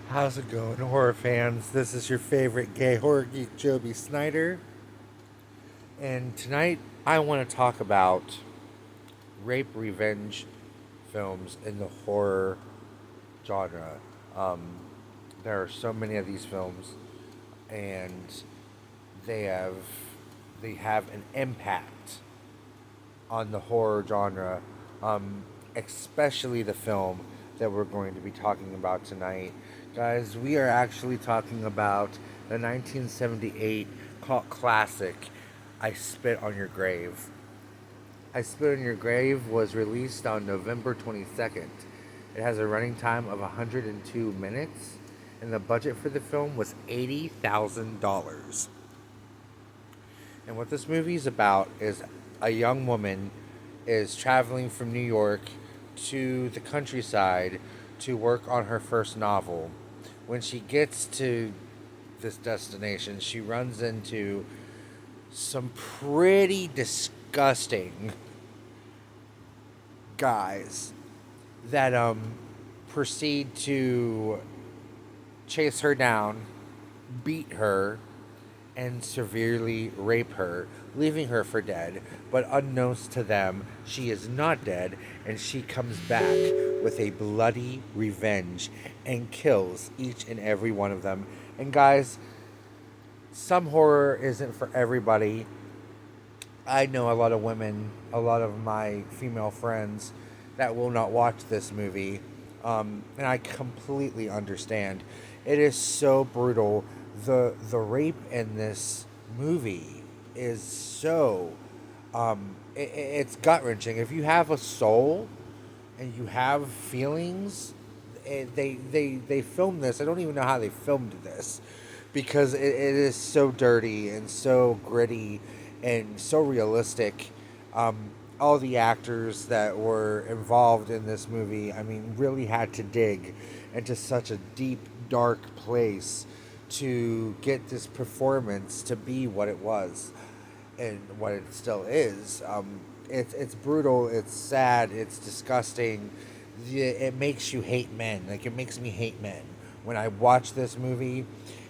How's it going, horror fans? This is your favorite gay horror geek, Joby Snyder. And tonight I want to talk about rape revenge films in the horror genre. Um, there are so many of these films, and they have they have an impact on the horror genre, um, especially the film that we're going to be talking about tonight. Guys, we are actually talking about the 1978 cult classic, I Spit on Your Grave. I Spit on Your Grave was released on November 22nd. It has a running time of 102 minutes, and the budget for the film was $80,000. And what this movie is about is a young woman is traveling from New York to the countryside to work on her first novel. When she gets to this destination, she runs into some pretty disgusting guys that proceed to chase her down, beat her, and severely rape her, leaving her for dead. But unknowns to them, she is not dead, and she comes back with a bloody revenge and kills each and every one of them. And guys, some horror isn't for everybody. I know a lot of women, a lot of my female friends that will not watch this movie, and I completely understand. It is so brutal. The rape in this movie is so it's gut wrenching. If you have a soul and you have feelings, they filmed this. I don't even know how they filmed this because it is so dirty and so gritty and so realistic. All the actors that were involved in this movie, I mean, really had to dig into such a deep, dark place to get this performance to be what it was and what it still is. It's brutal. It's sad. It's disgusting. It makes you hate men. Like it makes me hate men when I watch this movie,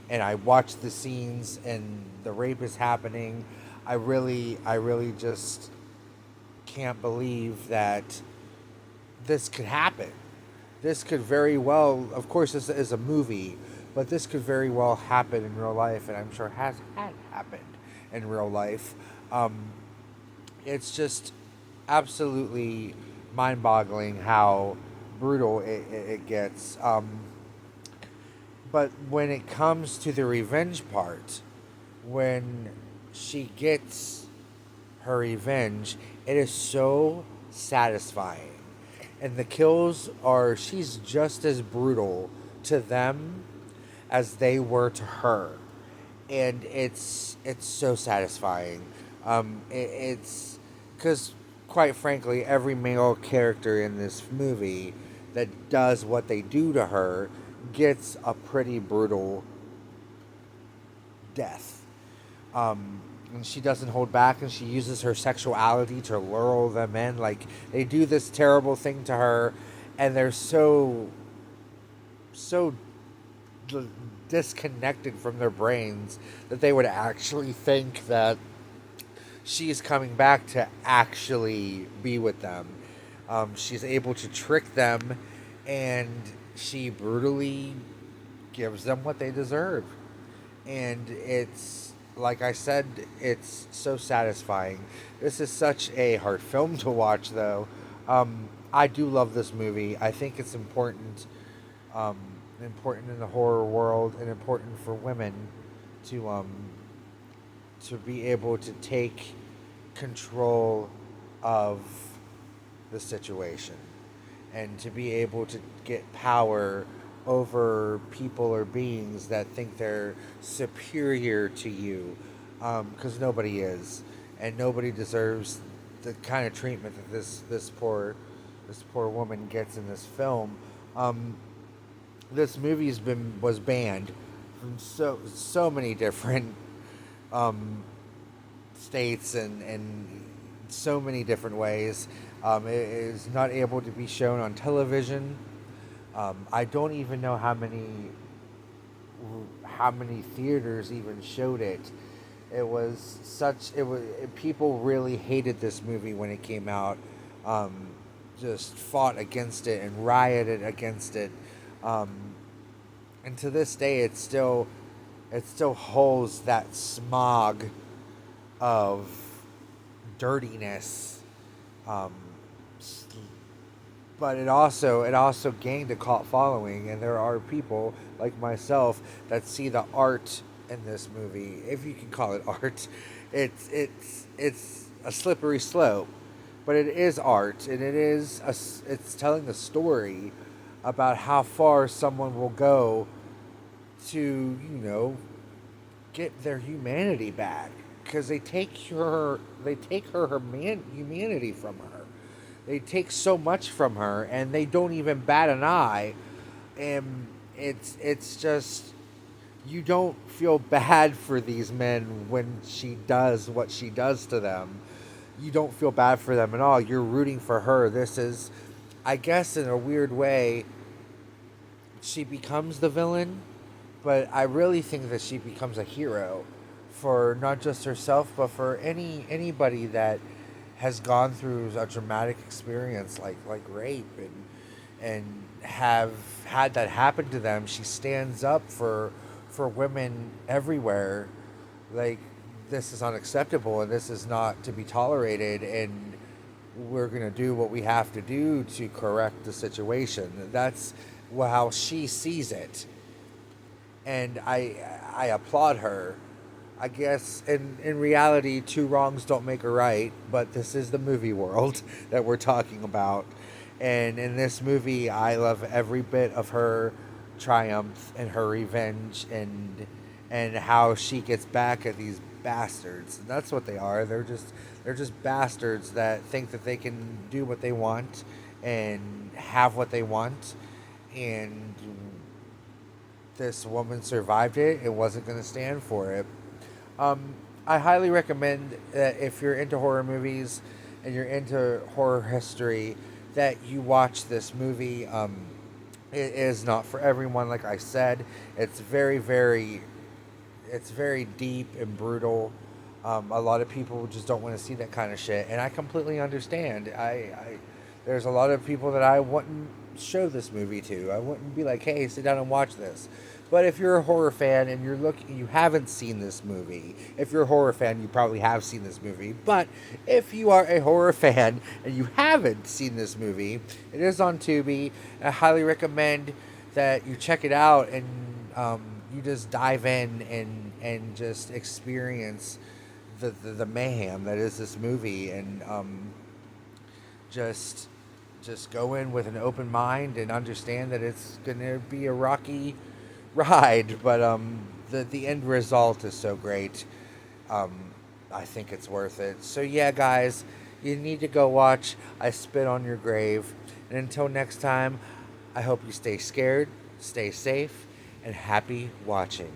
and I watch the scenes and the rape is happening. I really just can't believe that this could happen. This could very well, of course, this is a movie, but this could very well happen in real life, and I'm sure has had happened in real life. Um, it's just absolutely mind-boggling how brutal it gets. But when it comes to the revenge part, when she gets her revenge, it is so satisfying. And the kills are, she's just as brutal to them as they were to her. And it's so satisfying. It's because, quite frankly, every male character in this movie that does what they do to her gets a pretty brutal death. And she doesn't hold back, and she uses her sexuality to lure them in. Like they do this terrible thing to her, and they're so d- disconnected from their brains that they would actually think that she's coming back to actually be with them. She's able to trick them, and she brutally gives them what they deserve. And it's, like I said, it's so satisfying. This is such a hard film to watch, though. I do love this movie. I think it's um, important in the horror world, and important for women to be able to take control of the situation and to be able to get power over people or beings that think they're superior to you, because nobody is, and nobody deserves the kind of treatment that this poor woman gets in this film. Um, this movie's been was banned from so many different um, states and so many different ways. It is not able to be shown on television. I don't even know how many theaters even showed it. People really hated this movie when it came out. Um, just fought against it and rioted against it. Um, and to this day, it still holds that smog of dirtiness. Um, but it also gained a cult following, and there are people like myself that see the art in this movie, if you can call it art. It's a slippery slope, but it is art, and it's telling the story about how far someone will go to, get their humanity back, because they take her humanity from her. They take so much from her, and they don't even bat an eye. And it's just, you don't feel bad for these men when she does what she does to them. You don't feel bad for them at all. You're rooting for her. This is, I guess, in a weird way, she becomes the villain, but I really think that she becomes a hero for not just herself, but for anybody that has gone through a traumatic experience like rape, and have had that happen to them. She stands up for women everywhere. Like, this is unacceptable, and this is not to be tolerated, and we're going to do what we have to do to correct the situation. That's how she sees it, and I applaud her. I guess in reality, two wrongs don't make a right, but this is the movie world that we're talking about. And in this movie, I love every bit of her triumph and her revenge, and how she gets back at these bastards. And that's what they are. They're just bastards that think that they can do what they want and have what they want. And this woman survived it. It wasn't going to stand for it. I highly recommend that if you're into horror movies and you're into horror history, that you watch this movie. It is not for everyone, like I said. It's very deep and brutal. A lot of people just don't want to see that kind of shit, and I completely understand. There's a lot of people that I wouldn't show this movie to. I wouldn't be like, "Hey, sit down and watch this." But if you're a horror fan and you haven't seen this movie. If you're a horror fan, you probably have seen this movie. But if you are a horror fan and you haven't seen this movie, it is on Tubi. I highly recommend that you check it out, and you just dive in and just experience the mayhem that is this movie, and just go in with an open mind and understand that it's gonna be a rocky ride, but the end result is so great. Um, I think it's worth it. So yeah, guys, you need to go watch I Spit on Your Grave. And until next time, I hope you stay scared, stay safe, and happy watching.